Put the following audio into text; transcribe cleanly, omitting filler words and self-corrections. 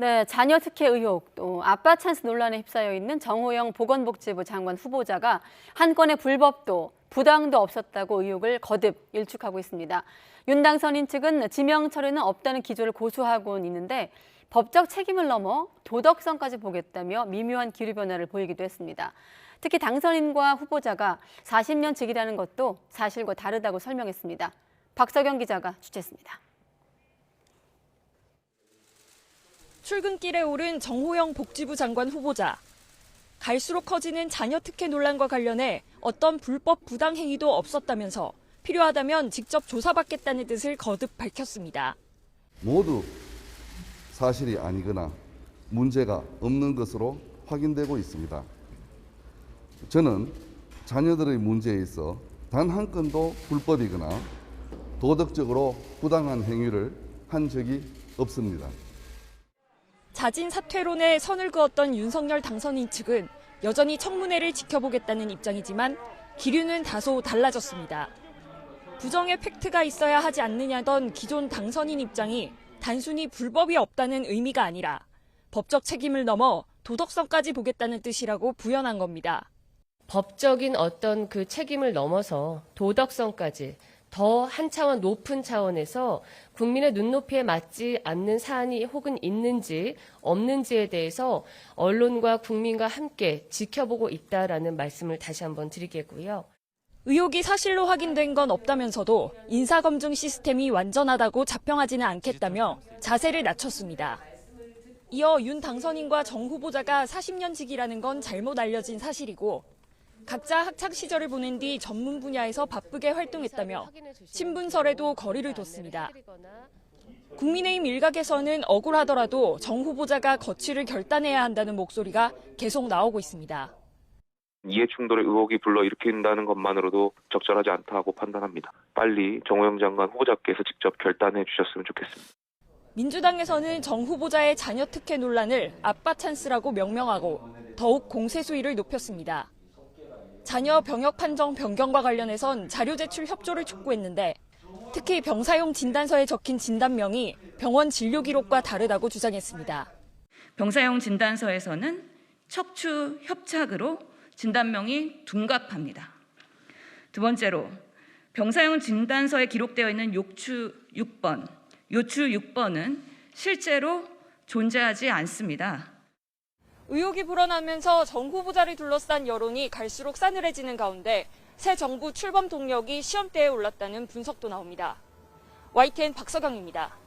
네, 자녀 특혜 의혹, 또 아빠 찬스 논란에 휩싸여 있는 정호영 보건복지부 장관 후보자가 한 건의 불법도 부당도 없었다고 의혹을 거듭 일축하고 있습니다. 윤 당선인 측은 지명 처리는 없다는 기조를 고수하고는 있는데 법적 책임을 넘어 도덕성까지 보겠다며 미묘한 기류 변화를 보이기도 했습니다. 특히 당선인과 후보자가 40년 직이라는 것도 사실과 다르다고 설명했습니다. 박석영 기자가 취재했습니다. 출근길에 오른 정호영 복지부 장관 후보자. 갈수록 커지는 자녀 특혜 논란과 관련해 어떤 불법 부당 행위도 없었다면서 필요하다면 직접 조사받겠다는 뜻을 거듭 밝혔습니다. 모두 사실이 아니거나 문제가 없는 것으로 확인되고 있습니다. 저는 자녀들의 문제에 있어 단 한 건도 불법이거나 도덕적으로 부당한 행위를 한 적이 없습니다. 자진 사퇴론에 선을 그었던 윤석열 당선인 측은 여전히 청문회를 지켜보겠다는 입장이지만 기류는 다소 달라졌습니다. 부정의 팩트가 있어야 하지 않느냐던 기존 당선인 입장이 단순히 불법이 없다는 의미가 아니라 법적 책임을 넘어 도덕성까지 보겠다는 뜻이라고 부연한 겁니다. 법적인 어떤 그 책임을 넘어서 도덕성까지 더 한 차원 높은 차원에서 국민의 눈높이에 맞지 않는 사안이 혹은 있는지 없는지에 대해서 언론과 국민과 함께 지켜보고 있다라는 말씀을 다시 한번 드리겠고요. 의혹이 사실로 확인된 건 없다면서도 인사검증 시스템이 완전하다고 자평하지는 않겠다며 자세를 낮췄습니다. 이어 윤 당선인과 정 후보자가 40년 직이라는 건 잘못 알려진 사실이고 각자 학창 시절을 보낸 뒤 전문 분야에서 바쁘게 활동했다며 신분설에도 거리를 뒀습니다. 국민의힘 일각에서는 억울하더라도 정 후보자가 거취를 결단해야 한다는 목소리가 계속 나오고 있습니다. 이해충돌의 의혹이 불러일으킨다는 것만으로도 적절하지 않다고 판단합니다. 빨리 정호영 장관 후보자께서 직접 결단해 주셨으면 좋겠습니다. 민주당에서는 정 후보자의 자녀 특혜 논란을 아빠 찬스라고 명명하고 더욱 공세 수위를 높였습니다. 자녀 병역 판정 변경과 관련해선 자료 제출 협조를 촉구했는데 특히 병사용 진단서에 적힌 진단명이 병원 진료 기록과 다르다고 주장했습니다. 병사용 진단서에서는 척추 협착으로 진단명이 둔갑합니다. 두 번째로 병사용 진단서에 기록되어 있는 요추 6번은 실제로 존재하지 않습니다. 의혹이 불어나면서 정 후보자를 둘러싼 여론이 갈수록 싸늘해지는 가운데 새 정부 출범 동력이 시험대에 올랐다는 분석도 나옵니다. YTN 박석영입니다.